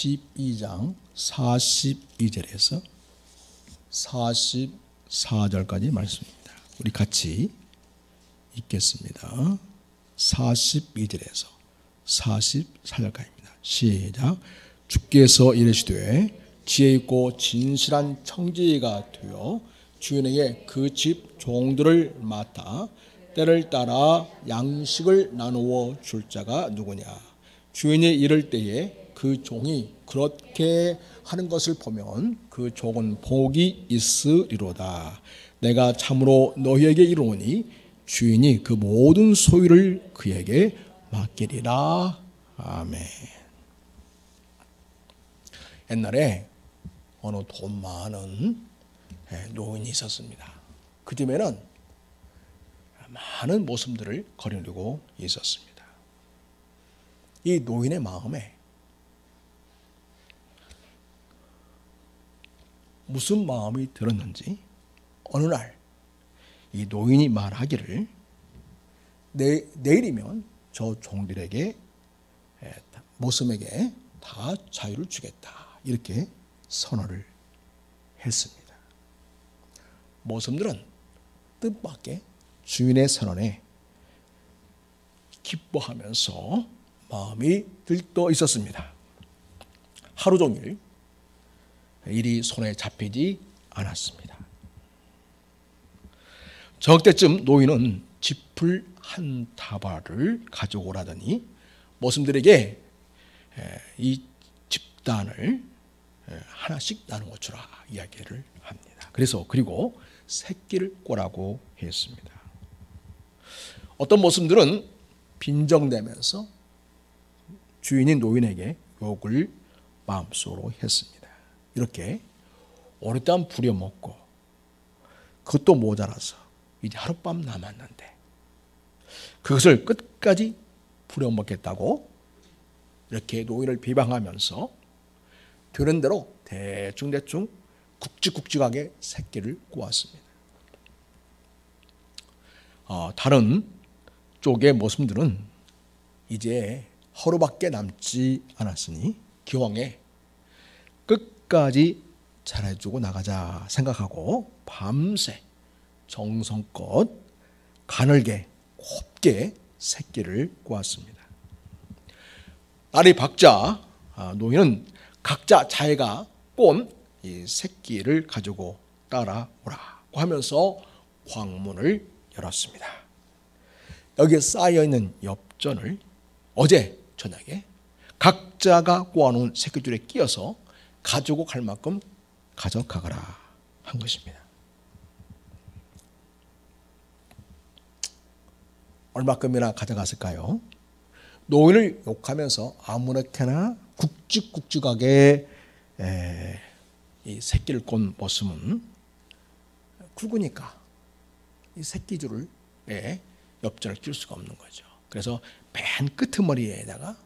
12장 42절에서 44절까지 말씀입니다. 우리 같이 읽겠습니다. 42절에서 44절까지입니다. 시작. 주께서 이르시되 지혜 있고 진실한 청지기가 되어 주인에게 그 집 종들을 맡아 때를 따라 양식을 나누어 줄 자가 누구냐. 주인이 이를 때에 그 종이 그렇게 하는 것을 보면 그 종은 복이 있으리로다. 내가 참으로 너희에게 이르노니 주인이 그 모든 소유를 그에게 맡기리라. 아멘. 옛날에 어느 돈 많은 노인이 있었습니다. 그 집에는 많은 모습들을 거느리고 있었습니다. 이 노인의 마음에 무슨 마음이 들었는지 어느 날 이 노인이 말하기를 내일이면 저 종들에게 모슴에게 다 자유를 주겠다, 이렇게 선언을 했습니다. 모슴들은 뜻밖의 주인의 선언에 기뻐하면서 마음이 들떠 있었습니다. 하루 종일 일이 손에 잡히지 않았습니다. 저녁 때쯤 노인은 짚을 한 다발을 가져오라더니 모슴들에게 이 집단을 하나씩 나누어 주라 이야기를 합니다. 그리고 새끼를 꼬라고 했습니다. 어떤 모슴들은 빈정대면서 주인인 노인에게 욕을 마음속으로 했습니다. 이렇게 오랫동안 부려먹고 그것도 모자라서 이제 하룻밤 남았는데 그것을 끝까지 부려먹겠다고 이렇게 노인을 비방하면서 되는 대로 대충 굵직굵직하게 새끼를 꼬았습니다. 다른 쪽의 모습들은 이제 하루밖에 남지 않았으니 기왕에 끝까지 잘해주고 나가자 생각하고 밤새 정성껏 가늘게 곱게 새끼를 꼬았습니다. 날이 밝자 노인은 각자 자기가 꼰 이 새끼를 가지고 따라오라고 하면서 광문을 열었습니다. 여기에 쌓여있는 엽전을 어제 저녁에 각자가 꼬아놓은 새끼줄에 끼어서 가지고 갈 만큼 가져가거라 한 것입니다. 얼마큼이나 가져갔을까요? 노인을 욕하면서 아무렇게나 굵직굵직하게 이 새끼를 꼰 모습은 굵으니까 이 새끼줄을 엽전을 끼울 수가 없는 거죠. 그래서 맨 끄트머리에나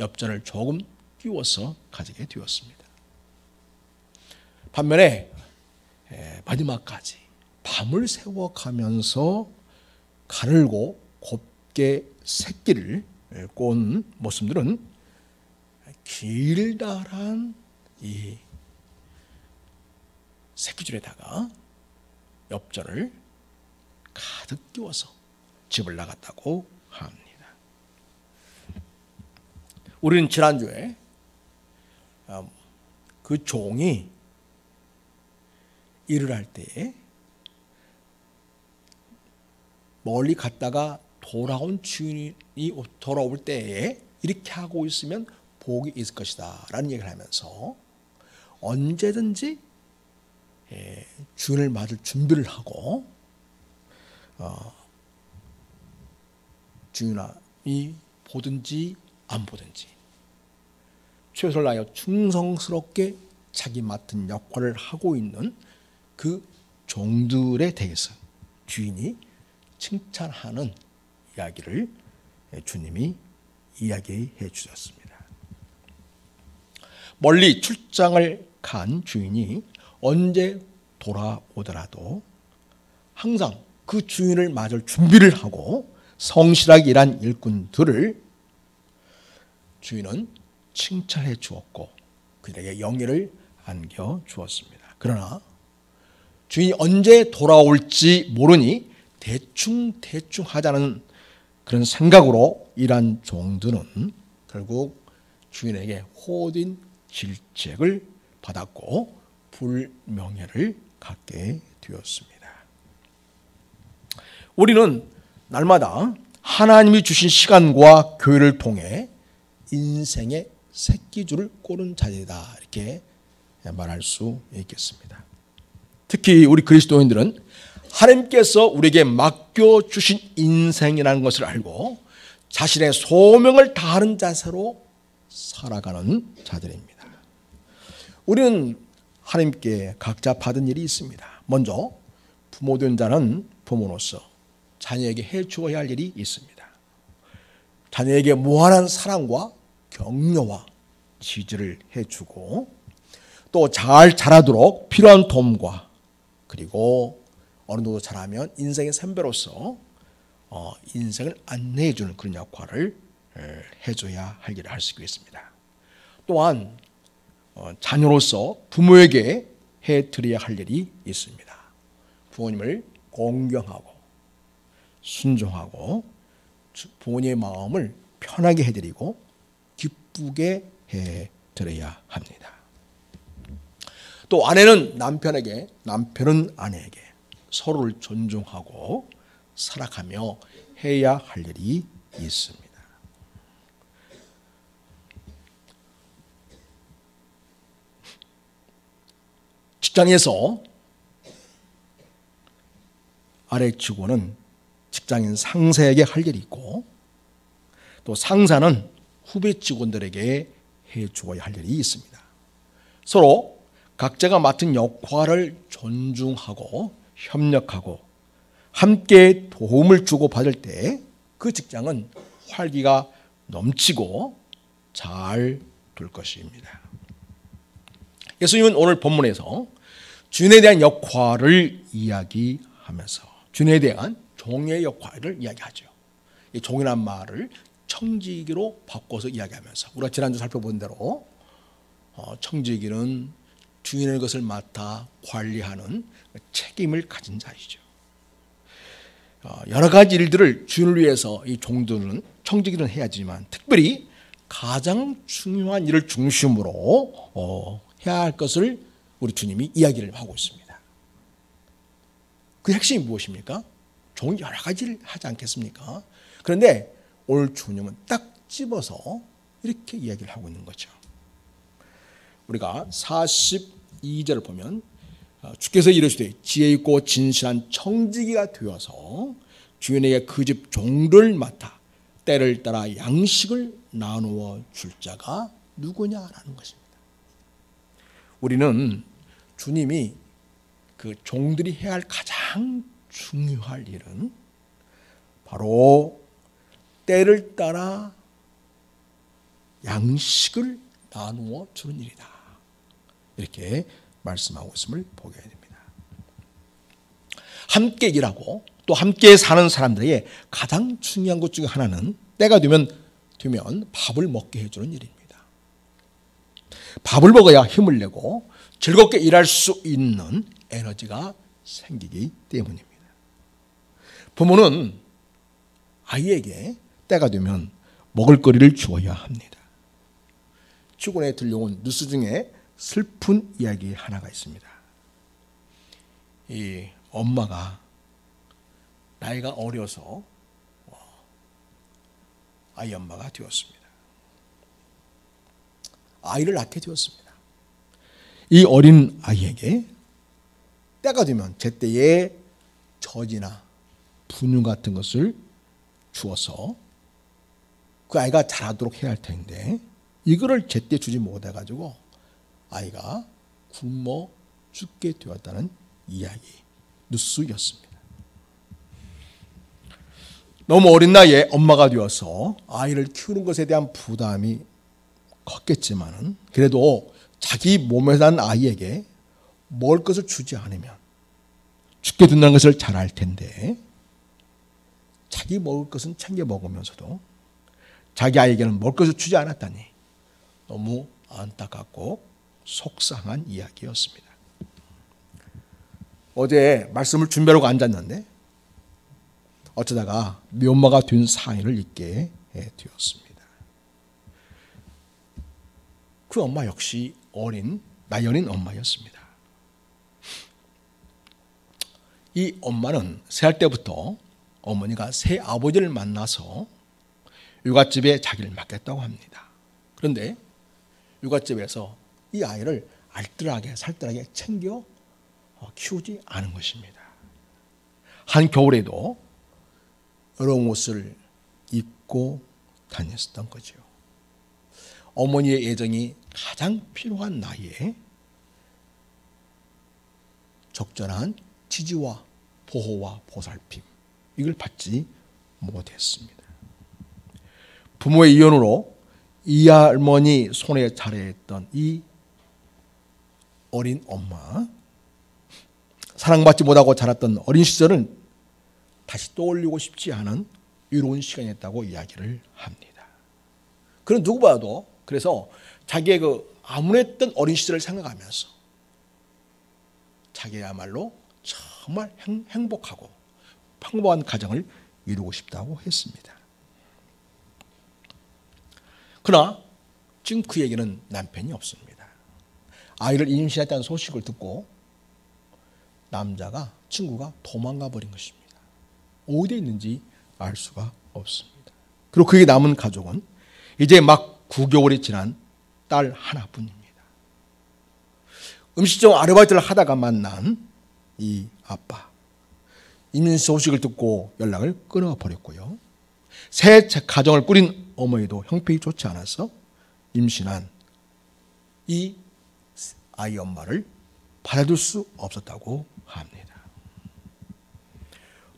엽전을 조금 끼워서 가지게 되었습니다. 반면에 마지막까지 밤을 새워가면서 가늘고 곱게 새끼를 꼰 모습들은 길다란 이 새끼줄에다가 엽전을 가득 끼워서 집을 나갔다고 합니다. 우리는 지난주에 그 종이 일을 할 때에 멀리 갔다가 돌아온 주인이 돌아올 때에 이렇게 하고 있으면 복이 있을 것이다 라는 얘기를 하면서 언제든지 주인을 맞을 준비를 하고 주인이 보든지 안 보든지 최선을 다하여 충성스럽게 자기 맡은 역할을 하고 있는 그 종들에 대해서 주인이 칭찬하는 이야기를 주님이 이야기해 주셨습니다. 멀리 출장을 간 주인이 언제 돌아오더라도 항상 그 주인을 맞을 준비를 하고 성실하게 일한 일꾼들을 주인은 칭찬해 주었고 그들에게 영예를 안겨 주었습니다. 그러나 주인이 언제 돌아올지 모르니 대충 하자는 그런 생각으로 일한 종들은 결국 주인에게 호된 질책을 받았고 불명예를 갖게 되었습니다. 우리는 날마다 하나님이 주신 시간과 교회를 통해 인생의 새끼줄을 꼬는 자리다 이렇게 말할 수 있겠습니다. 특히 우리 그리스도인들은 하나님께서 우리에게 맡겨주신 인생이라는 것을 알고 자신의 소명을 다하는 자세로 살아가는 자들입니다. 우리는 하나님께 각자 받은 일이 있습니다. 먼저 부모된 자는 부모로서 자녀에게 해주어야 할 일이 있습니다. 자녀에게 무한한 사랑과 격려와 지지를 해주고 또 잘 자라도록 필요한 도움과 그리고 어느 정도 자라면 인생의 선배로서 인생을 안내해 주는 그런 역할을 해줘야 할 일을 할 수 있습니다. 또한 자녀로서 부모에게 해드려야 할 일이 있습니다. 부모님을 공경하고 순종하고 부모님의 마음을 편하게 해드리고 기쁘게 해드려야 합니다. 또 아내는 남편에게, 남편은 아내에게 서로를 존중하고 살아가며 해야 할 일이 있습니다. 직장에서 아래 직원은 직장인 상사에게 할 일이 있고 또 상사는 후배 직원들에게 해주어야 할 일이 있습니다. 서로 각자가 맡은 역할을 존중하고 협력하고 함께 도움을 주고 받을 때 그 직장은 활기가 넘치고 잘 될 것입니다. 예수님은 오늘 본문에서 주인에 대한 역할을 이야기하면서 주인에 대한 종의 역할을 이야기하죠. 이 종이란 말을 청지기로 바꿔서 이야기하면서 우리가 지난주 살펴본 대로 청지기는 주인의 것을 맡아 관리하는 책임을 가진 자이죠. 여러 가지 일들을 주인을 위해서 이 종들은 청지기는 해야지만 특별히 가장 중요한 일을 중심으로 해야 할 것을 우리 주님이 이야기를 하고 있습니다. 그 핵심이 무엇입니까? 종이 여러 가지를 하지 않겠습니까? 그런데 오늘 주님은 딱 집어서 이렇게 이야기를 하고 있는 거죠. 우리가 42절을 보면 주께서 이르시되 지혜 있고 진실한 청지기가 되어서 주인에게 그 집 종들을 맡아 때를 따라 양식을 나누어 줄 자가 누구냐라는 것입니다. 우리는 주님이 그 종들이 해야 할 가장 중요한 일은 바로 때를 따라 양식을 나누어 주는 일이다. 이렇게 말씀하고 있음을 보게 됩니다. 함께 일하고 또 함께 사는 사람들에게 가장 중요한 것 중에 하나는 때가 되면 밥을 먹게 해주는 일입니다. 밥을 먹어야 힘을 내고 즐겁게 일할 수 있는 에너지가 생기기 때문입니다. 부모는 아이에게 때가 되면 먹을거리를 주어야 합니다. 최근에 들려온 뉴스 중에 슬픈 이야기 하나가 있습니다. 이 엄마가 나이가 어려서 아이 엄마가 되었습니다. 아이를 낳게 되었습니다. 이 어린 아이에게 때가 되면 제때에 젖이나 분유 같은 것을 주어서 그 아이가 자라도록 해야 할 텐데 이거를 제때 주지 못해가지고 아이가 굶어 죽게 되었다는 이야기, 뉴스였습니다. 너무 어린 나이에 엄마가 되어서 아이를 키우는 것에 대한 부담이 컸겠지만 그래도 자기 몸에 난 아이에게 먹을 것을 주지 않으면 죽게 된다는 것을 잘 알 텐데 자기 먹을 것은 챙겨 먹으면서도 자기 아이에게는 먹을 것을 주지 않았다니 너무 안타깝고 속상한 이야기였습니다. 어제 말씀을 준비하고 앉았는데 어쩌다가 묘마가 된 사인을 읽게 되었습니다. 그 엄마 역시 나이 어린 엄마였습니다. 이 엄마는 세 살 때부터 어머니가 새 아버지를 만나서 육아집에 자기를 맡겼다고 합니다. 그런데 육아집에서 이 아이를 알뜰하게 살뜰하게 챙겨 키우지 않은 것입니다. 한 겨울에도 여러 옷을 입고 다녔었던 거죠. 어머니의 애정이 가장 필요한 나이에 적절한 지지와 보호와 보살핌 이걸 받지 못했습니다. 부모의 이혼으로 이 할머니 손에 자라했던 이 어린 엄마, 사랑받지 못하고 자랐던 어린 시절은 다시 떠올리고 싶지 않은 외로운 시간이었다고 이야기를 합니다. 그런 누구봐도 그래서 자기의 그 암울했던 어린 시절을 생각하면서 자기야말로 정말 행복하고 평범한 가정을 이루고 싶다고 했습니다. 그러나 지금 그에게는 남편이 없습니다. 아이를 임신했다는 소식을 듣고 친구가 도망가 버린 것입니다. 어디에 있는지 알 수가 없습니다. 그리고 그에게 남은 가족은 이제 막 9개월이 지난 딸 하나뿐입니다. 음식점 아르바이트를 하다가 만난 이 아빠, 임신 소식을 듣고 연락을 끊어버렸고요. 새 가정을 꾸린 어머니도 형편이 좋지 않아서 임신한 이 아이 엄마를 받아줄 수 없었다고 합니다.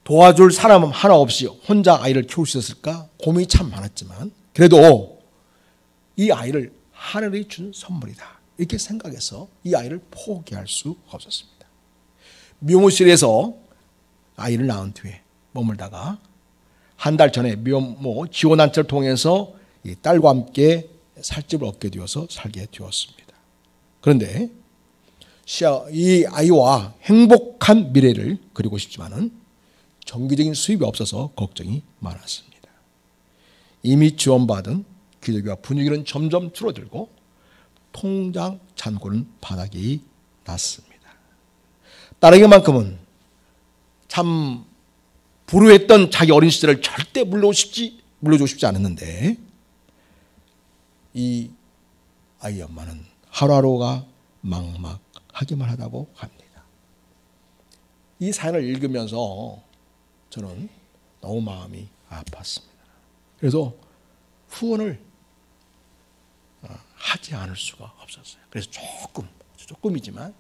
도와줄 사람 하나 없이 혼자 아이를 키울 수 있었을까 고민이 참 많았지만 그래도 이 아이를 하늘이 준 선물이다 이렇게 생각해서 이 아이를 포기할 수 없었습니다. 미용실에서 아이를 낳은 뒤에 머물다가 한 달 전에 미혼모 지원단체를 통해서 이 딸과 함께 살집을 얻게 되어서 살게 되었습니다. 그런데 이 아이와 행복한 미래를 그리고 싶지만은 정기적인 수입이 없어서 걱정이 많았습니다. 이미 지원받은 기저귀와 분유기는 점점 줄어들고 통장 잔고는 바닥이 났습니다. 딸에게만큼은 참 불우했던 자기 어린 시절을 절대 물려주고 싶지 않았는데 이 아이 엄마는 하루하루가 막막하기만 하다고 합니다. 이 사연을 읽으면서 저는 너무 마음이 아팠습니다. 그래서 후원을 하지 않을 수가 없었어요. 그래서 조금이지만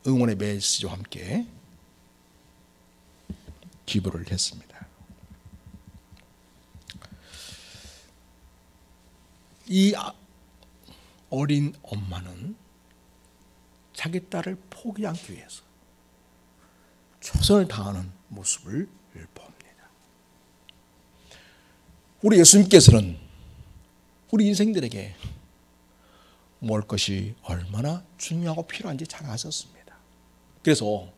응원의 메시지와 함께 기부를 했습니다. 이 어린 엄마는 자기 딸을 포기하기 위해서 최선을 다하는 모습을 봅니다. 우리 예수님께서는 우리 인생들에게 먹을 것이 얼마나 중요하고 필요한지 잘 아셨습니다. 그래서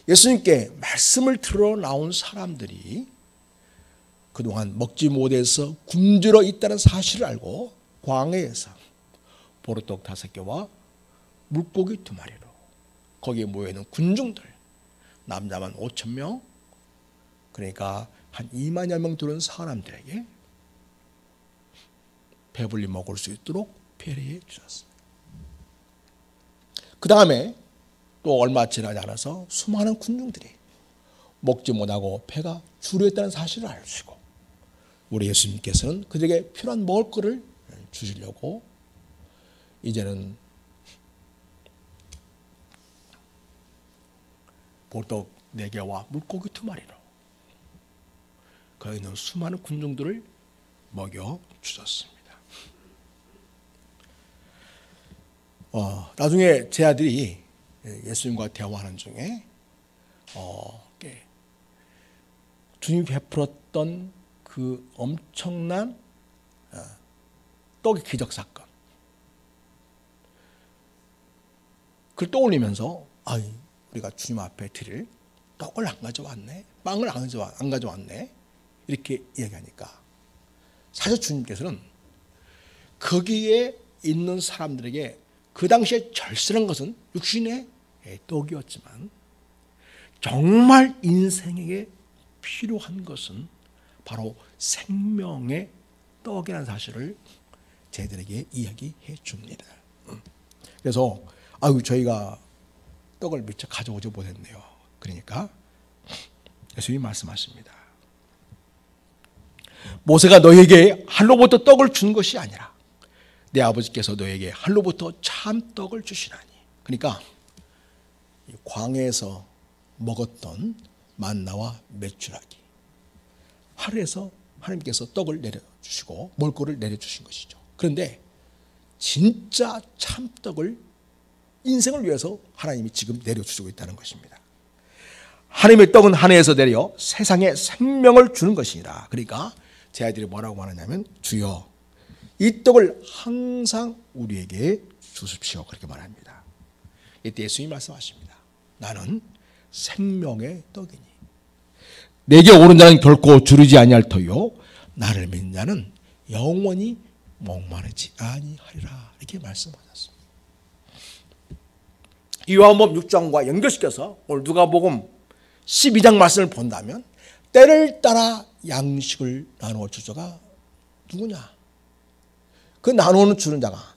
예수님께 말씀을 들어 나온 사람들이 그동안 먹지 못해서 굶주려 있다는 사실을 알고 광야에서 보리떡 5개와 물고기 2마리로 거기에 모여있는 군중들 남자만 5,000명 그러니까 한 2만여 명 들은 사람들에게 배불리 먹을 수 있도록 배려해 주셨습니다. 그 다음에 또 얼마 지나지 않아서 수많은 군중들이 먹지 못하고 배가 주류했다는 사실을 아시고 우리 예수님께서는 그들에게 필요한 먹을 것을 주시려고 이제는 보리떡 4개와 물고기 2마리로 거기 있는 수많은 군중들을 먹여 주셨습니다. 나중에 제 아들이 예수님과 대화하는 중에 주님이 베풀었던 그 엄청난 떡의 기적 사건. 그걸 떠올리면서 우리가 주님 앞에 드릴 떡을 안 가져왔네, 빵을 안 가져왔네, 이렇게 이야기하니까 사실 주님께서는 거기에 있는 사람들에게 그 당시에 절실한 것은 육신의 떡이었지만 정말 인생에게 필요한 것은 바로 생명의 떡이라는 사실을 저희들에게 이야기해 줍니다. 그래서 저희가 떡을 미처 가져오지 못했네요. 그러니까 예수님이 말씀하십니다. 모세가 너에게 한로부터 떡을 준 것이 아니라 내 아버지께서 너에게 한로부터 참떡을 주시나니. 그러니까 광야에서 먹었던 만나와 메추라기, 하늘에서 하나님께서 떡을 내려주시고 먹을거를 내려주신 것이죠. 그런데 진짜 참떡을 인생을 위해서 하나님이 지금 내려주시고 있다는 것입니다. 하나님의 떡은 하늘에서 내려 세상에 생명을 주는 것이니라. 그러니까 제 아이들이 뭐라고 말하냐면 주여 이 떡을 항상 우리에게 주십시오, 그렇게 말합니다. 이때 예수님이 말씀하십니다. 나는 생명의 떡이니 내게 오른 자는 결코 주르지 아니할 터요 나를 믿는 자는 영원히 목마르지 아니하리라, 이렇게 말씀하셨습니다. 이 요한복음 6장과 연결시켜서 오늘 누가복음 12장 말씀을 본다면 때를 따라 양식을 나누어 주자가 누구냐? 그 나누어 주는 자가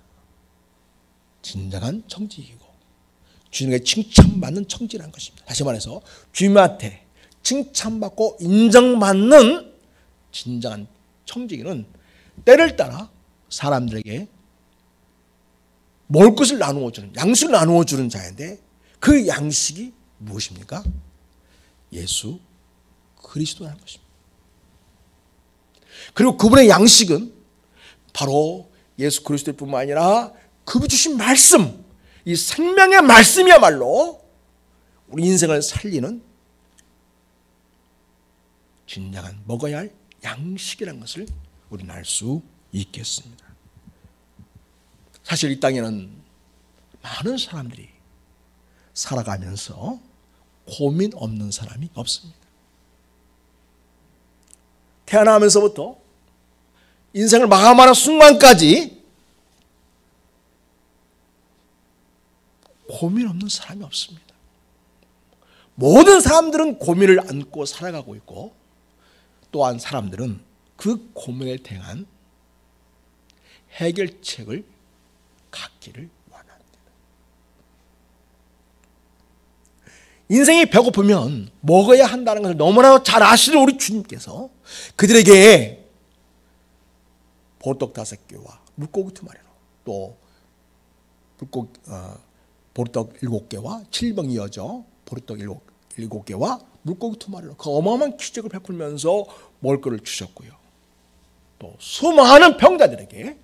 진정한 청지기고 주님에게 칭찬받는 청지라는 것입니다. 다시 말해서 주님한테 칭찬받고 인정받는 진정한 청지기는 때를 따라 사람들에게 먹을 것을 나누어 주는, 양식을 나누어 주는 자인데 그 양식이 무엇입니까? 예수 그리스도라는 것입니다. 그리고 그분의 양식은 바로 예수 그리스도일 뿐만 아니라 그분이 주신 말씀, 이 생명의 말씀이야말로 우리 인생을 살리는 진정한 먹어야 할 양식이라는 것을 우리는 알 수 있겠습니다. 사실 이 땅에는 많은 사람들이 살아가면서 고민 없는 사람이 없습니다. 태어나면서부터 인생을 마감하는 순간까지 고민 없는 사람이 없습니다. 모든 사람들은 고민을 안고 살아가고 있고 또한 사람들은 그 고민에 대한 해결책을 갖기를 원합니다. 인생이 배고프면 먹어야 한다는 것을 너무나 잘 아시는 우리 주님께서 그들에게 보리떡 5개와 물고기 2마리로 또 보리떡 7개와 7병이 이어져 보리떡 7개와 물고기 2마리로 그 어마어마한 기적을 베풀면서 먹을 것을 주셨고요. 또 수많은 병자들에게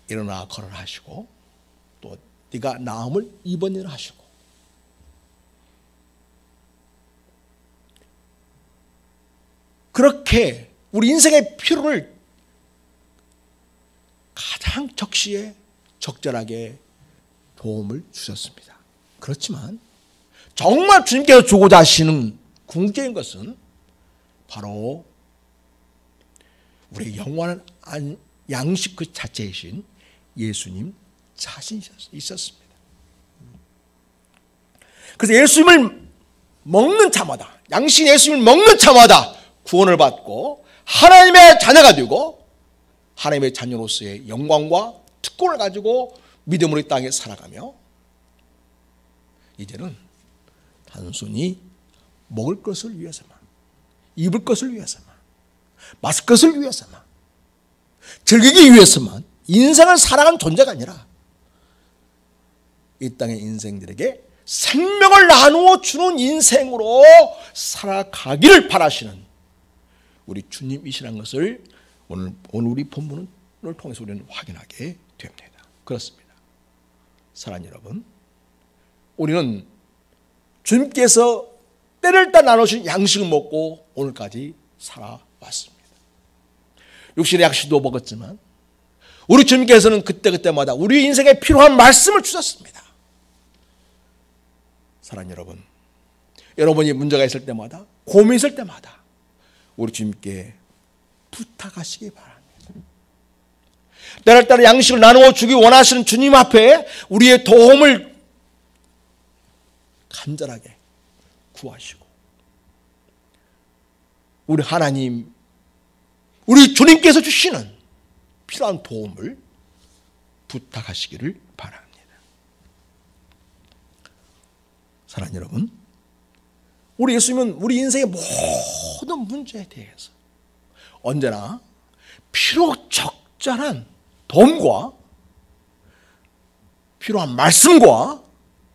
일어나 걸어라 하시고 또 네가 나음을 입었느니라 하시고 그렇게 우리 인생의 필요를 가장 적시에 적절하게 도움을 주셨습니다. 그렇지만 정말 주님께서 주고자 하시는 궁극적인 것은 바로 우리의 영원한 양식 그 자체이신 예수님 자신이 있었습니다. 그래서 예수님을 먹는 자마다, 양식 예수님을 먹는 자마다 구원을 받고 하나님의 자녀가 되고 하나님의 자녀로서의 영광과 특권을 가지고 믿음으로 이 땅에 살아가며 이제는 단순히 먹을 것을 위해서만, 입을 것을 위해서만, 마실 것을 위해서만, 즐기기 위해서만 인생을 살아가는 존재가 아니라 이 땅의 인생들에게 생명을 나누어 주는 인생으로 살아가기를 바라시는 우리 주님이시라는 것을 오늘 우리 본문을 통해서 우리는 확인하게 됩니다. 그렇습니다. 사랑하는 여러분, 우리는 주님께서 때를 따라 나누신 양식을 먹고 오늘까지 살아가고 왔습니다. 육신의 약식도 먹었지만 우리 주님께서는 그때그때마다 우리 인생에 필요한 말씀을 주셨습니다. 사랑하는 여러분, 여러분이 문제가 있을 때마다, 고민이 있을 때마다 우리 주님께 부탁하시기 바랍니다. 때를 따라 양식을 나누어 주기 원하시는 주님 앞에 우리의 도움을 간절하게 구하시고, 우리 하나님, 우리 주님께서 주시는 필요한 도움을 부탁하시기를 바랍니다. 사랑하는 여러분, 우리 예수님은 우리 인생의 모든 문제에 대해서 언제나 필요 적절한 도움과 필요한 말씀과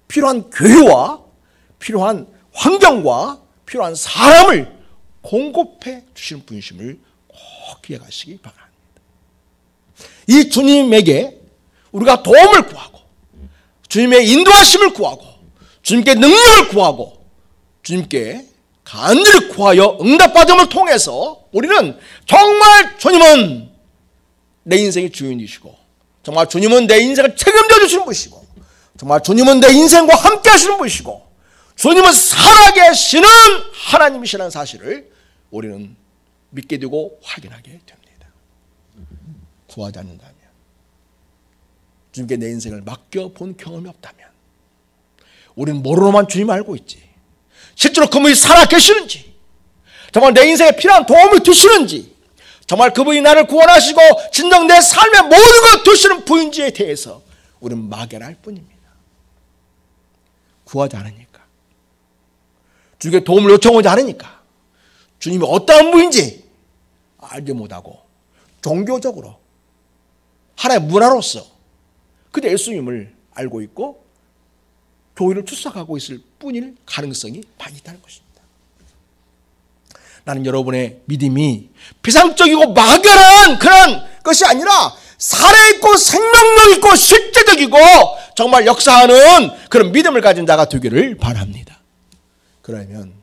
필요한 교회와 필요한 환경과 필요한 사람을 공급해 주시는 분이심을 꼭 기억하시기 바랍니다. 이 주님에게 우리가 도움을 구하고 주님의 인도하심을 구하고 주님께 능력을 구하고 주님께 간절히 구하여 응답받음을 통해서 우리는 정말 주님은 내 인생의 주인이시고, 정말 주님은 내 인생을 책임져 주시는 분이시고, 정말 주님은 내 인생과 함께 하시는 분이시고, 주님은 살아계시는 하나님이시라는 사실을 우리는 믿게 되고 확인하게 됩니다. 구하지 않는다면, 주님께 내 인생을 맡겨본 경험이 없다면 우리는 모르노만 주님 알고 있지, 실제로 그분이 살아계시는지, 정말 내 인생에 필요한 도움을 주시는지, 정말 그분이 나를 구원하시고 진정 내 삶의 모든 걸 주시는 분인지에 대해서 우리는 막연할 뿐입니다. 구하지 않으니까, 주님께 도움을 요청하지 않으니까, 주님이 어떠한 분인지 알지 못하고 종교적으로 하나의 문화로서 그저 예수님을 알고 있고 교회를 출석하고 있을 뿐일 가능성이 많이 있다는 것입니다. 나는 여러분의 믿음이 비상적이고 막연한 그런 것이 아니라 살아있고 생명력 있고 실제적이고 정말 역사하는 그런 믿음을 가진 자가 되기를 바랍니다. 그러면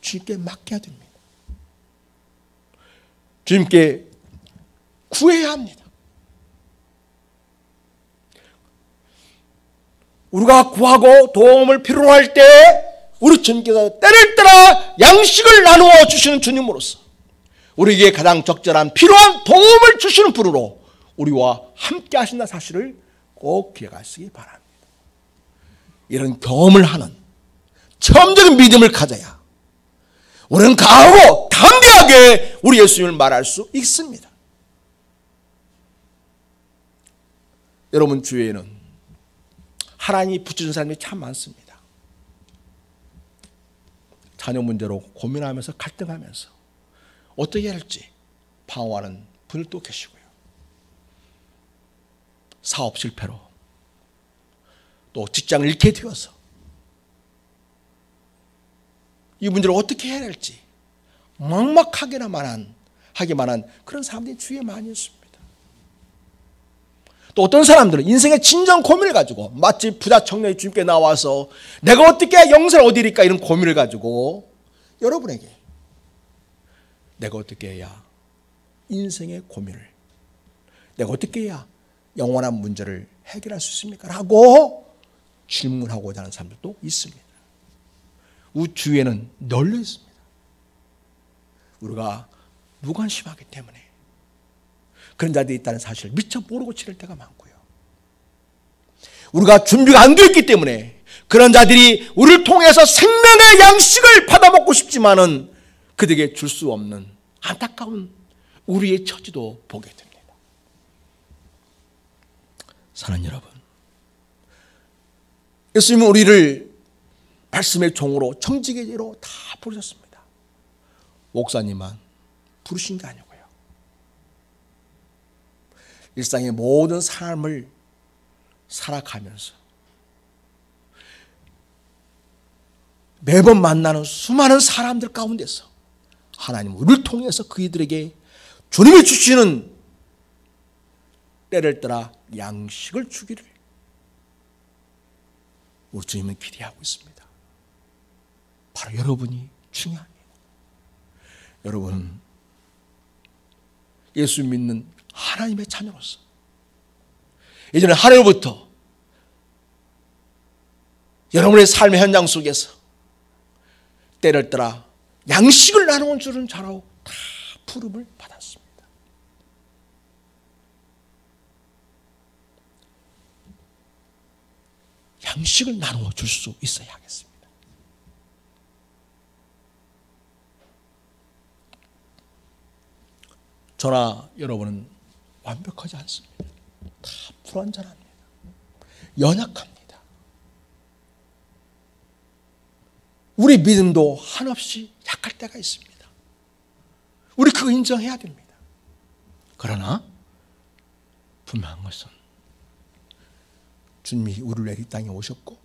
주님께 맡겨야 됩니다. 주님께 구해야 합니다. 우리가 구하고 도움을 필요로 할 때 우리 주님께서 때를 따라 양식을 나누어 주시는 주님으로서 우리에게 가장 적절한 필요한 도움을 주시는 분으로 우리와 함께 하신다는 사실을 꼭 기억하시기 바랍니다. 이런 경험을 하는 체험적인 믿음을 가져야 우리는 강하고 담대하게 우리 예수님을 말할 수 있습니다. 여러분 주위에는 하나님이 붙여준 사람이 참 많습니다. 자녀 문제로 고민하면서 갈등하면서 어떻게 해야 할지 방황하는 분들도 계시고요. 사업 실패로 또 직장을 잃게 되어서 이 문제를 어떻게 해야 할지 막막하기만 한 그런 사람들이 주위에 많이 있습니다. 또 어떤 사람들은 인생의 진정 고민을 가지고 마치 부자 청년이 주님께 나와서 내가 어떻게 해야 영생을 얻으리까 이런 고민을 가지고 여러분에게 내가 어떻게 해야 인생의 고민을, 내가 어떻게 해야 영원한 문제를 해결할 수 있습니까? 라고 질문하고자 하는 사람들도 있습니다. 우리 주위에는 널려 있습니다. 우리가 무관심하기 때문에 그런 자들이 있다는 사실을 미처 모르고 지낼 때가 많고요. 우리가 준비가 안 되어 있기 때문에 그런 자들이 우리를 통해서 생명의 양식을 받아먹고 싶지만은 그들에게 줄 수 없는 안타까운 우리의 처지도 보게 됩니다. 사랑하는 여러분, 예수님은 우리를 말씀의 종으로 청지기로 다 부르셨습니다. 목사님만 부르신 게 아니고요. 일상의 모든 삶을 살아가면서 매번 만나는 수많은 사람들 가운데서 하나님은 우리를 통해서 그들에게 주님이 주시는 때를 따라 양식을 주기를 우리 주님은 기대하고 있습니다. 바로 여러분이 중요합니다. 여러분, 예수 믿는 하나님의 자녀로서 이제는 하늘부터 여러분의 삶의 현장 속에서 때를 따라 양식을 나누어 주는 자로 다 부름을 받았습니다. 양식을 나누어 줄 수 있어야 하겠습니다. 저나 여러분은 완벽하지 않습니다. 다 불완전합니다. 연약합니다. 우리 믿음도 한없이 약할 때가 있습니다. 우리 그거 인정해야 됩니다. 그러나 분명한 것은 주님이 우리를 위해 이 땅에 오셨고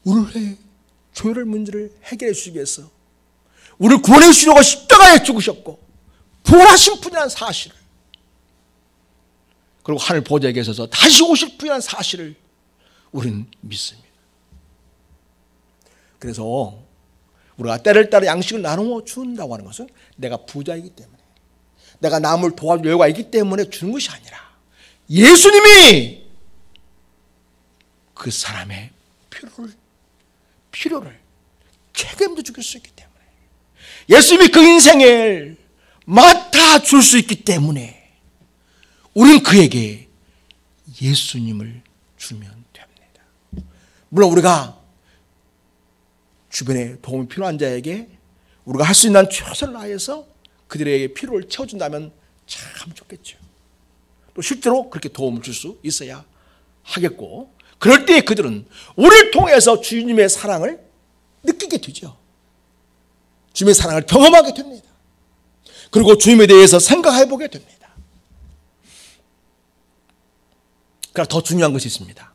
우리를 위해 죄를 문제를 해결해 주시기 위해서 우리를 구원해 주시려고 십자가에 죽으셨고 부활하신 분이라는 사실을, 그리고 하늘 보좌에 계셔서 다시 오실 분이라는 사실을 우리는 믿습니다. 그래서 우리가 때를 따라 양식을 나누어 준다고 하는 것은 내가 부자이기 때문에, 내가 남을 도와줄 여유가 있기 때문에 주는 것이 아니라 예수님이 그 사람의 필요를 책임져 주실 수 있기 때문에, 예수님이 그 인생을 맡아줄 수 있기 때문에 우리는 그에게 예수님을 주면 됩니다. 물론 우리가 주변에 도움이 필요한 자에게 우리가 할 수 있는 최선을 다해서 그들에게 필요를 채워준다면 참 좋겠죠. 또 실제로 그렇게 도움을 줄 수 있어야 하겠고, 그럴 때 그들은 우리를 통해서 주님의 사랑을 느끼게 되죠. 주님의 사랑을 경험하게 됩니다. 그리고 주님에 대해서 생각해 보게 됩니다. 그러나 더 중요한 것이 있습니다.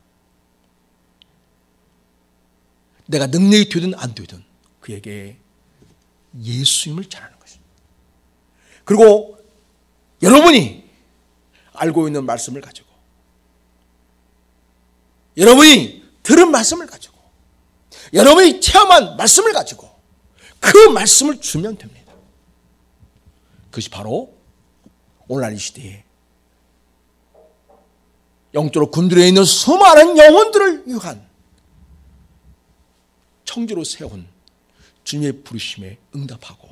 내가 능력이 되든 안 되든 그에게 예수님을 전하는 것입니다. 그리고 여러분이 알고 있는 말씀을 가지고, 여러분이 들은 말씀을 가지고, 여러분이 체험한 말씀을 가지고 그 말씀을 주면 됩니다. 그것이 바로 오늘날 이 시대에 영적으로 굶주려 있는 수많은 영혼들을 위한 청지로 세운 주님의 부르심에 응답하고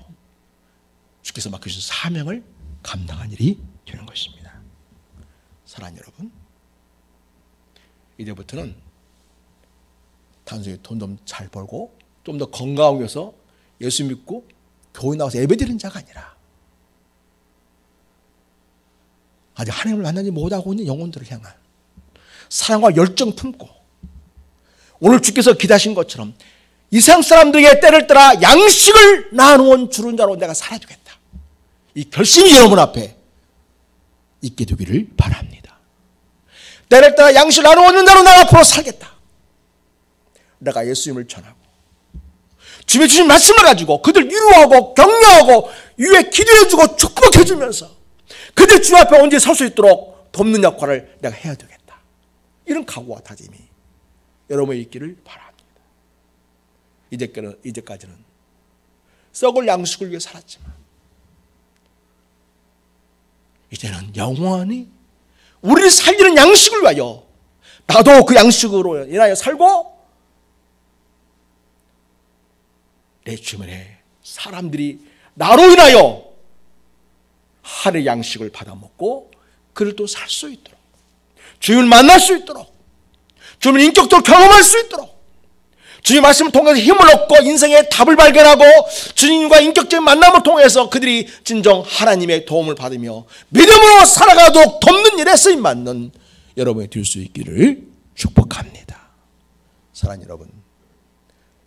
주께서 맡겨주신 사명을 감당한 일이 되는 것입니다. 사랑하는 여러분, 이제부터는 단순히 돈 좀 잘 벌고 좀 더 건강하기 위해서 예수 믿고 교회 나와서 예배드리는 자가 아니라 아직 하나님을 만나지 못하고 있는 영혼들을 향한 사랑과 열정 품고, 오늘 주께서 기다신 것처럼 이 세상 사람들에게 때를 따라 양식을 나누어 주는 자로 내가 살아주겠다, 이 결심이 여러분 앞에 있게 되기를 바랍니다. 때를 따라 양식을 나누어 주는 자로 내가 앞으로 살겠다. 내가 예수님을 전하고 주님의 주신 말씀을 가지고 그들 위로하고 격려하고 위에 기도해주고 축복해주면서 그들 주님 앞에 언제 설 수 있도록 돕는 역할을 내가 해야 되겠다. 이런 각오와 다짐이 여러분의 있기를 바랍니다. 이제까지는 썩을 양식을 위해 살았지만 이제는 영원히 우리를 살리는 양식을 위하여 나도 그 양식으로 인하여 살고 내 주변에 사람들이 나로 인하여 하늘의 양식을 받아먹고 그를 또 살 수 있도록, 주님을 만날 수 있도록, 주님을 인격적으로 경험할 수 있도록, 주님 말씀을 통해서 힘을 얻고 인생의 답을 발견하고 주님과 인격적인 만남을 통해서 그들이 진정 하나님의 도움을 받으며 믿음으로 살아가도록 돕는 일에 쓰임받는 여러분이 될 수 있기를 축복합니다. 사랑하는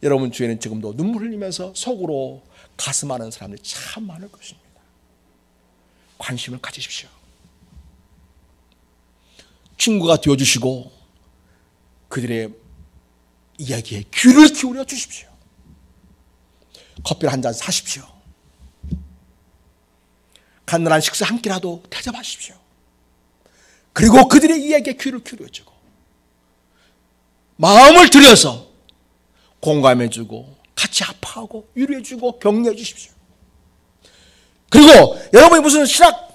여러분 주위에는 지금도 눈물 흘리면서 속으로 가슴하는 사람들이 참 많을 것입니다. 관심을 가지십시오. 친구가 되어주시고 그들의 이야기에 귀를 기울여 주십시오. 커피를 한 잔 사십시오. 간단한 식사 한 끼라도 대접하십시오. 그리고 그들의 이야기에 귀를 기울여주고 마음을 들여서 공감해주고 같이 아파하고 위로해주고 격려해 주십시오. 그리고 여러분이 무슨 신학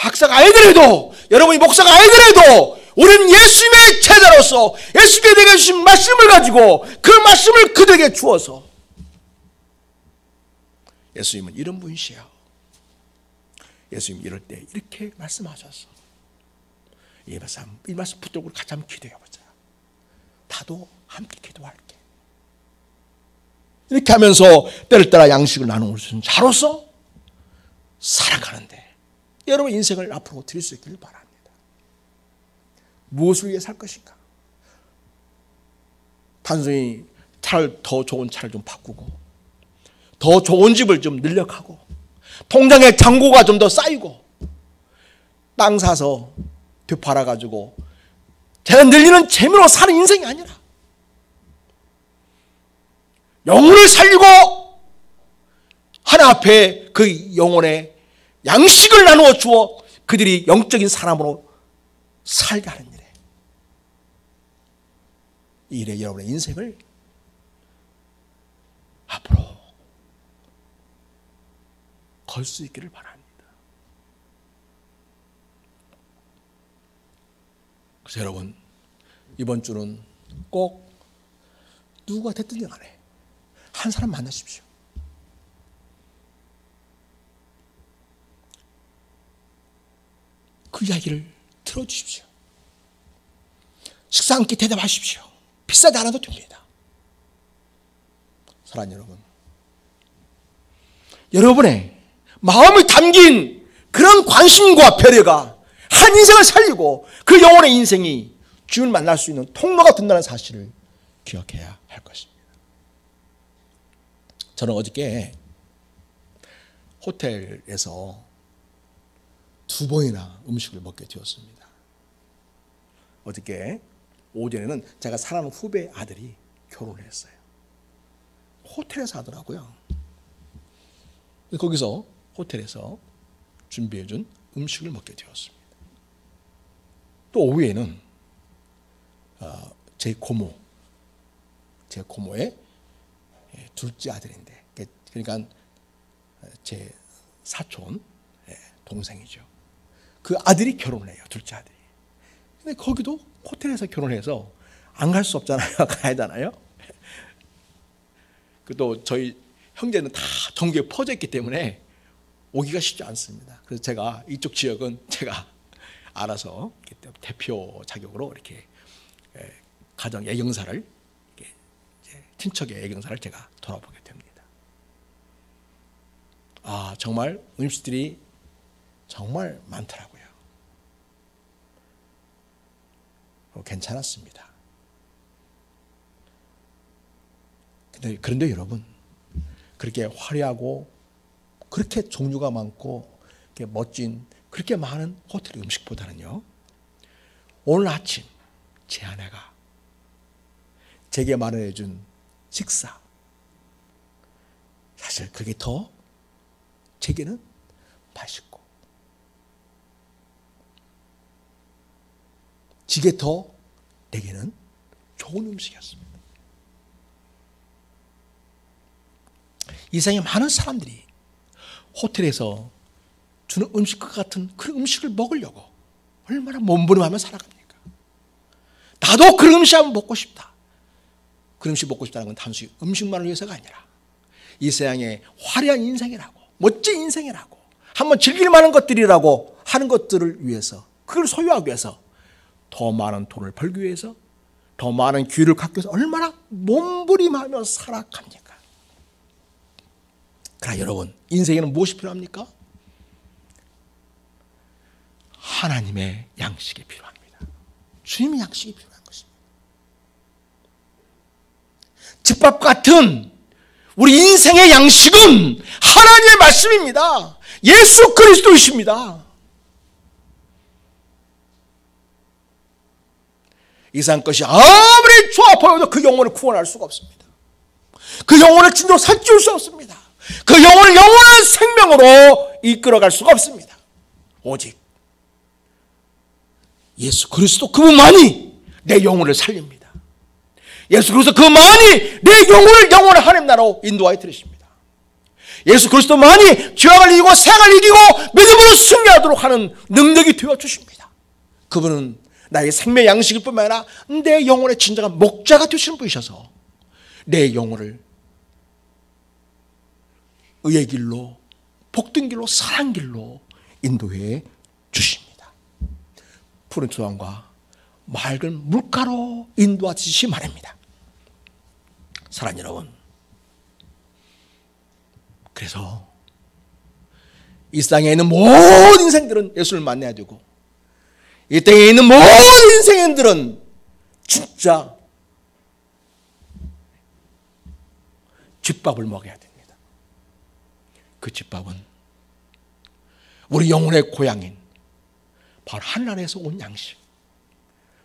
박사가 아니더라도, 여러분이 목사가 아니더라도 우리는 예수님의 제자로서 예수님께 내게 주신 말씀을 가지고 그 말씀을 그들에게 주어서, 예수님은 이런 분이시여, 예수님 이럴 때 이렇게 말씀하셨어, 이 말씀 붙들고 같이 한번 기도해보자, 나도 함께 기도할게, 이렇게 하면서 때를 따라 양식을 나누어 주신 자로서 살아가는데 여러분 인생을 앞으로 드릴 수 있기를 바랍니다. 무엇을 위해 살 것인가? 단순히 더 좋은 차를 좀 바꾸고, 더 좋은 집을 좀 늘려가고, 통장에 잔고가 좀 더 쌓이고, 땅 사서 되팔아가지고 제가 늘리는 재미로 사는 인생이 아니라 영혼을 살리고 하나 앞에 그 영혼의 양식을 나누어 주어 그들이 영적인 사람으로 살게 하는 일에, 이 일에 여러분의 인생을 앞으로 걸 수 있기를 바랍니다. 그래서 여러분, 이번 주는 꼭 누가 됐든지 간에 한 사람 만나십시오. 그 이야기를 들어주십시오. 식사 한 끼 대답하십시오. 비싸지 않아도 됩니다. 사랑하는 여러분, 여러분의 마음이 담긴 그런 관심과 배려가 한 인생을 살리고 그 영혼의 인생이 주님을 만날 수 있는 통로가 된다는 사실을 기억해야 할 것입니다. 저는 어저께 호텔에서 2번이나 음식을 먹게 되었습니다. 어저께 오전에는 제가 사랑하는 후배 아들이 결혼을 했어요. 호텔에서 하더라고요. 거기서 호텔에서 준비해준 음식을 먹게 되었습니다. 또 오후에는 제 고모의 둘째 아들인데, 그러니까 제 사촌 동생이죠. 그 아들이 결혼을 해요. 둘째 아들이. 근데 거기도 호텔에서 결혼해서 안 갈 수 없잖아요. 가야 되잖아요. 또 저희 형제는 다 전국에 퍼져 있기 때문에 오기가 쉽지 않습니다. 그래서 제가 이쪽 지역은 제가 알아서 대표 자격으로 이렇게 가정 애경사를, 친척의 애경사를 제가 돌아보게 됩니다. 아, 정말 음식들이 정말 많더라고요. 괜찮았습니다. 그런데 여러분, 그렇게 화려하고 그렇게 종류가 많고 그렇게 멋진, 그렇게 많은 호텔 음식보다는요, 오늘 아침 제 아내가 제게 마련해준 식사, 사실 그게 더 제게는 맛있고 지게 더 내게는 좋은 음식이었습니다. 이 세상에 많은 사람들이 호텔에서 주는 음식과 같은 그런 음식을 먹으려고 얼마나 몸부림하며 살아갑니까? 나도 그런 음식 한번 먹고 싶다. 그런 음식 먹고 싶다는 건 단순히 음식만을 위해서가 아니라 이 세상에 화려한 인생이라고, 멋진 인생이라고, 한번 즐길 만한 것들이라고 하는 것들을 위해서, 그걸 소유하기 위해서, 더 많은 돈을 벌기 위해서, 더 많은 기회를 갖기 위해서 얼마나 몸부림하며 살아갑니까? 그러나 여러분, 인생에는 무엇이 필요합니까? 하나님의 양식이 필요합니다. 주님의 양식이 필요한 것입니다. 집밥 같은 우리 인생의 양식은 하나님의 말씀입니다. 예수 그리스도이십니다. 이 세상 것이 아무리 좋아 보여도 그 영혼을 구원할 수가 없습니다. 그 영혼을 진정으로 살찌울 수 없습니다. 그 영혼을 영원한 생명으로 이끌어갈 수가 없습니다. 오직 예수 그리스도 그분만이 내 영혼을 살립니다. 예수 그리스도 그분만이 내 영혼을 영원한 하나님 나라로 인도하여 들으십니다. 예수 그리스도만이 죄악을 이기고 생을 이기고 믿음으로 승리하도록 하는 능력이 되어 주십니다. 그분은 나의 생명의 양식일 뿐만 아니라 내 영혼의 진정한 목자가 되시는 분이셔서 내 영혼을 의의 길로, 복된 길로, 사랑 길로 인도해 주십니다. 푸른 초장과 맑은 물가로 인도하시지 말입니다. 사랑하는 여러분, 그래서 이 땅에 있는 모든 인생들은 예수를 만나야 되고, 이 땅에 있는 모든 인생들은 진짜 쥐밥을 먹어야 됩니다. 그 쥐밥은 우리 영혼의 고향인 바로 하늘나라에서 온 양식,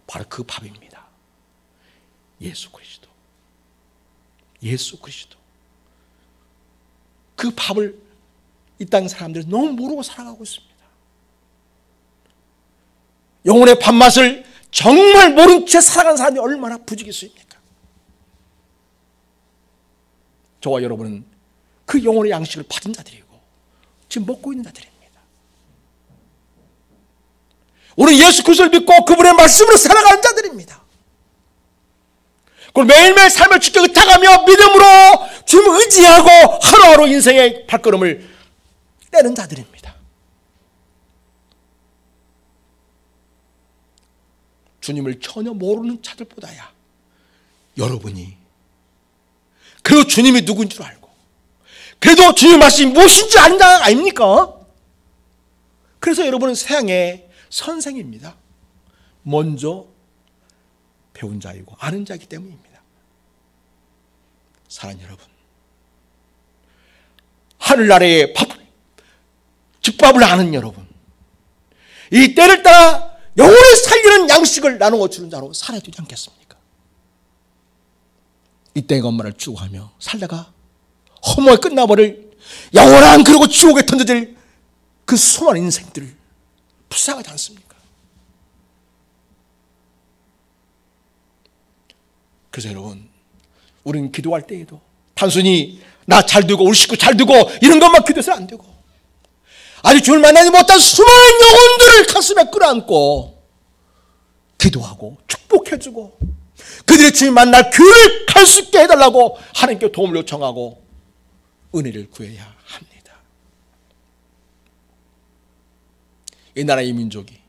바로 그 밥입니다. 예수 그리스도. 예수 그리스도. 그 밥을 이 땅 사람들이 너무 모르고 살아가고 있습니다. 영혼의 밥맛을 정말 모른 채 살아가는 사람이 얼마나 부지기수입니까? 저와 여러분은 그 영혼의 양식을 받은 자들이고 지금 먹고 있는 자들입니다. 우리는 예수 그리스도를 믿고 그분의 말씀으로 살아가는 자들입니다. 그리고 매일매일 삶을 지켜 의탁하며 믿음으로 주님을 의지하고 하루하루 인생의 발걸음을 떼는 자들입니다. 주님을 전혀 모르는 자들보다야 여러분이 그리고 주님이 누구인 줄 알고 그래도 주님의 말씀이 무엇인지 아는 자 아닙니까? 그래서 여러분은 세상의 선생입니다. 먼저 배운 자이고 아는 자이기 때문입니다. 사랑하는 여러분, 하늘나라의 집밥을 아는 여러분, 이 때를 따라 영혼을 살리는 양식을 나누어 주는 자로 살아야 되지 않겠습니까? 이 땅의 것만을 추구하며 살다가 허무하게 끝나버릴 영원한 그리고 지옥에 던져질 그 수많은 인생들을 불쌍하지 않습니까? 그래서 여러분, 우리는 기도할 때에도 단순히 나 잘 되고 우리 식구 잘 되고 이런 것만 기도해서는 안 되고 아직 주를 만나지 못한 수많은 영혼들을 가슴에 끌어안고 기도하고 축복해주고 그들의 주님 만날 길을 갈 수 있게 해달라고 하나님께 도움을 요청하고 은혜를 구해야 합니다. 이 나라의 민족이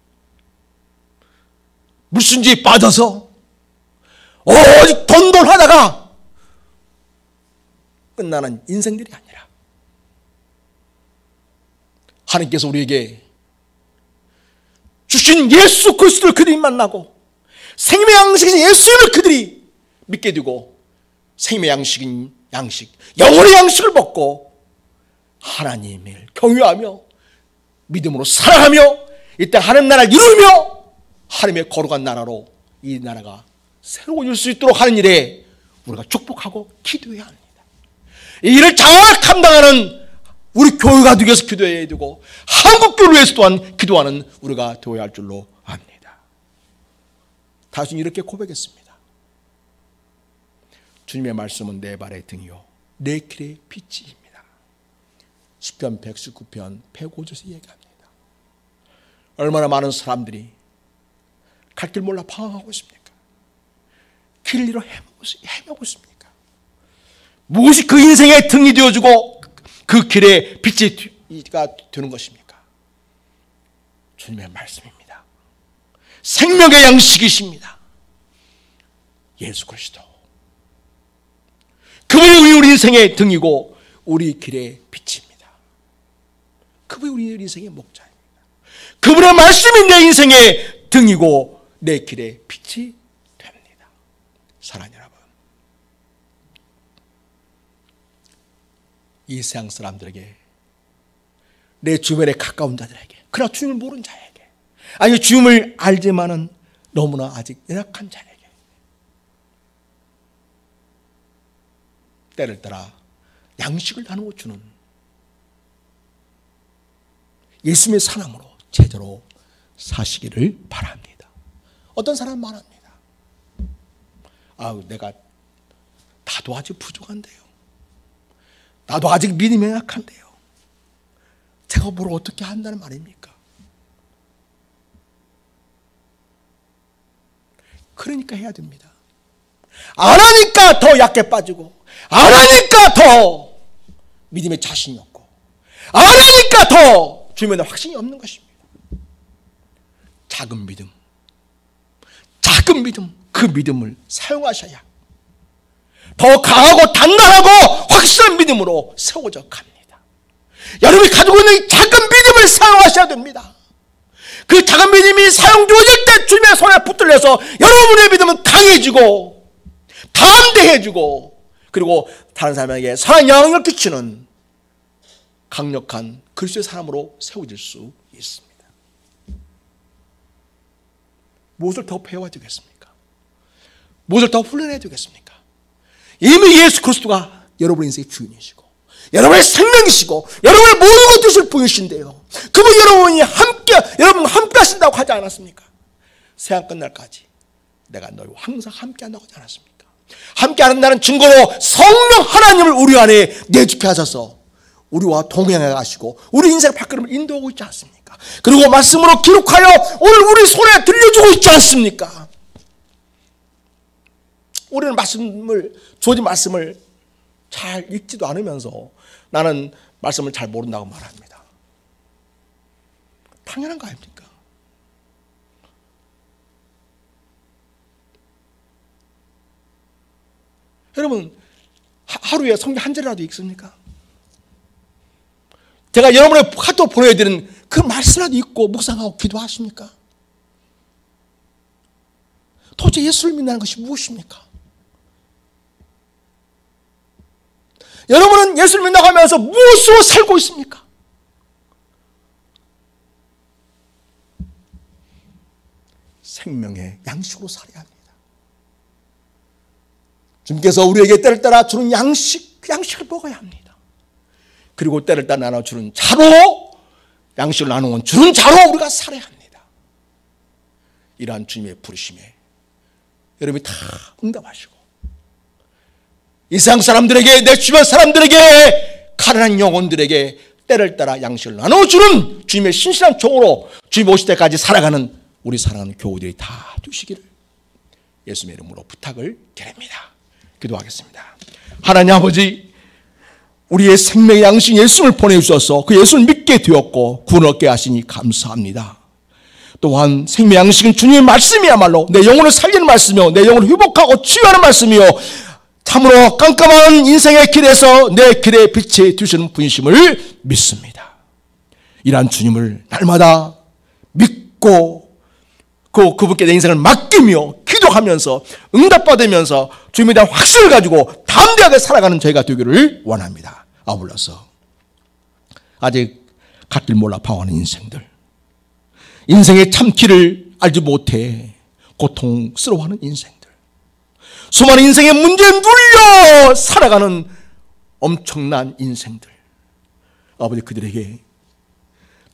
물순지에 빠져서 오직 돈돈하다가 끝나는 인생들이 아니라 하나님께서 우리에게 주신 예수 그리스도를 그들이 만나고 생명의 양식인 예수님을 그들이 믿게 되고 생명의 양식인 양식, 영혼의 양식을 먹고 하나님을 경외하며 믿음으로 사랑하며 이때 하나님 나라를 이루며 하나님의 거룩한 나라로 이 나라가 새로워질 수 있도록 하는 일에 우리가 축복하고 기도해야 합니다. 이 일을 잘 감당하는 우리 교회가 되기 위해서 기도해야 되고 한국교회를 위해서 또한 기도하는 우리가 되어야 할 줄로 압니다. 다시 이렇게 고백했습니다. 주님의 말씀은 내 발의 등이요 내 길의 빛입니다. 시편 119편 105절에서 얘기합니다. 얼마나 많은 사람들이 갈 길 몰라 방황하고 있습니까? 길 잃어 헤매고 있습니까? 무엇이 그 인생의 등이 되어주고 그 길의 빛이 되는 것입니까? 주님의 말씀입니다. 생명의 양식이십니다. 예수 그리스도. 그분이 우리 인생의 등이고 우리 길의 빛입니다. 그분이 우리 인생의 목자입니다. 그분의 말씀이 내 인생의 등이고 내 길의 빛이 됩니다. 사랑하는 여러분, 이 세상 사람들에게 내 주변에 가까운 자들에게 그러나 주님을 모르는 자에게 아니 주님을 알지만은 너무나 아직 연약한 자에게 때를 따라 양식을 나누어 주는 예수님의 사람으로 제대로 사시기를 바랍니다. 어떤 사람은 말합니다. 아우 내가 다도 아주 부족한데요. 나도 아직 믿음이 약한데요. 제가 뭘 어떻게 한다는 말입니까? 그러니까 해야 됩니다. 안 하니까 더 약해 빠지고, 안 하니까 더 믿음에 자신이 없고, 안 하니까 더 주님에 대한 확신이 없는 것입니다. 작은 믿음, 그 믿음을 사용하셔야 더 강하고 단단하고 확실한 믿음으로 세워져 갑니다. 여러분이 가지고 있는 이 작은 믿음을 사용하셔야 됩니다. 그 작은 믿음이 사용되어질 때 주님의 손에 붙들려서 여러분의 믿음은 강해지고 담대해지고, 그리고 다른 사람에게 선한 영향을 끼치는 강력한 그리스도의 사람으로 세워질 수 있습니다. 무엇을 더 배워야 되겠습니까? 무엇을 더 훈련해야 되겠습니까? 이미 예수 그리스도가 여러분의 인생의 주인이시고 여러분의 생명이시고 여러분의 모든 뜻을 보이신데요, 그분 여러분 함께 하신다고 하지 않았습니까? 세상 끝날까지 내가 너희와 항상 함께 한다고 하지 않았습니까? 함께 한다는 증거로 성령 하나님을 우리 안에 내주게 하셔서 우리와 동행해 가시고 우리 인생의 발걸음을 인도하고 있지 않습니까? 그리고 말씀으로 기록하여 오늘 우리 손에 들려주고 있지 않습니까? 우리는 주어진 말씀을 잘 읽지도 않으면서 나는 말씀을 잘 모른다고 말합니다. 당연한 거 아닙니까? 여러분, 하루에 성경 한 절이라도 읽습니까? 제가 여러분의 카톡 보내드리는 그 말씀이라도 읽고 묵상하고 기도하십니까? 도대체 예수를 믿는 것이 무엇입니까? 여러분은 예수를 믿는다고 하면서 무엇으로 살고 있습니까? 생명의 양식으로 살아야 합니다. 주님께서 우리에게 때를 따라 주는 그 양식을 먹어야 합니다. 그리고 때를 따라 나눠주는 자로, 양식을 나누는 주는 자로 우리가 살아야 합니다. 이러한 주님의 부르심에 여러분이 다 응답하시고, 이 세상 사람들에게, 내 주변 사람들에게, 가난한 영혼들에게 때를 따라 양식을 나눠주는 주님의 신실한 종으로 주님 오실 때까지 살아가는 우리 사랑하는 교우들이 다 되시기를 예수님의 이름으로 부탁을 드립니다. 기도하겠습니다. 하나님 아버지, 우리의 생명의 양식 예수를 보내주셔서 그 예수를 믿게 되었고 구원을 얻게 하시니 감사합니다. 또한 생명의 양식은 주님의 말씀이야말로 내 영혼을 살리는 말씀이요, 내 영혼을 회복하고 치유하는 말씀이요, 참으로 깜깜한 인생의 길에서 내 길에 빛이 되시는 분이심을 믿습니다. 이러한 주님을 날마다 믿고 그분께 내 인생을 맡기며 기도하면서 응답받으면서 주님에 대한 확신을 가지고 담대하게 살아가는 저희가 되기를 원합니다. 아울러서 아직 갈 길 몰라 방황하는 인생의 참기를 알지 못해 고통스러워하는 인생들, 수많은 인생의 문제에 눌려 살아가는 엄청난 인생들, 아버지 그들에게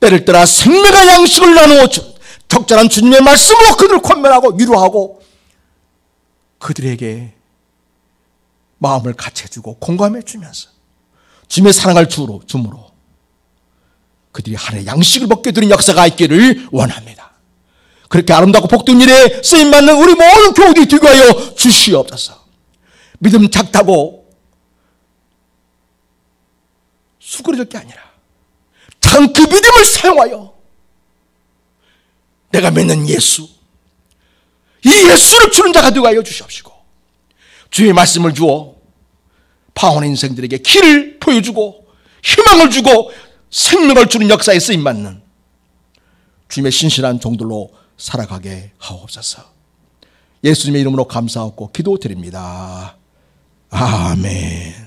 때를 따라 생명의 양식을 나누어 준 적절한 주님의 말씀으로 그들을 권면하고 위로하고 그들에게 마음을 같이해주고 공감해 주면서 주님의 사랑을 주므로 그들이 하나의 양식을 먹게 되는 역사가 있기를 원합니다. 그렇게 아름답고 복된 일에 쓰임받는 우리 모든 교우들이 되게 하여 주시옵소서. 믿음 작다고 수그러질 게 아니라 참 그 믿음을 사용하여 내가 믿는 예수, 이 예수를 주는 자가 되게 하여 주시옵시고, 주의 말씀을 주어 파원의 인생들에게 길을 보여주고 희망을 주고 생명을 주는 역사에 쓰임받는 주님의 신실한 종들로 살아가게 하옵소서. 예수님의 이름으로 감사하고 기도드립니다. 아멘.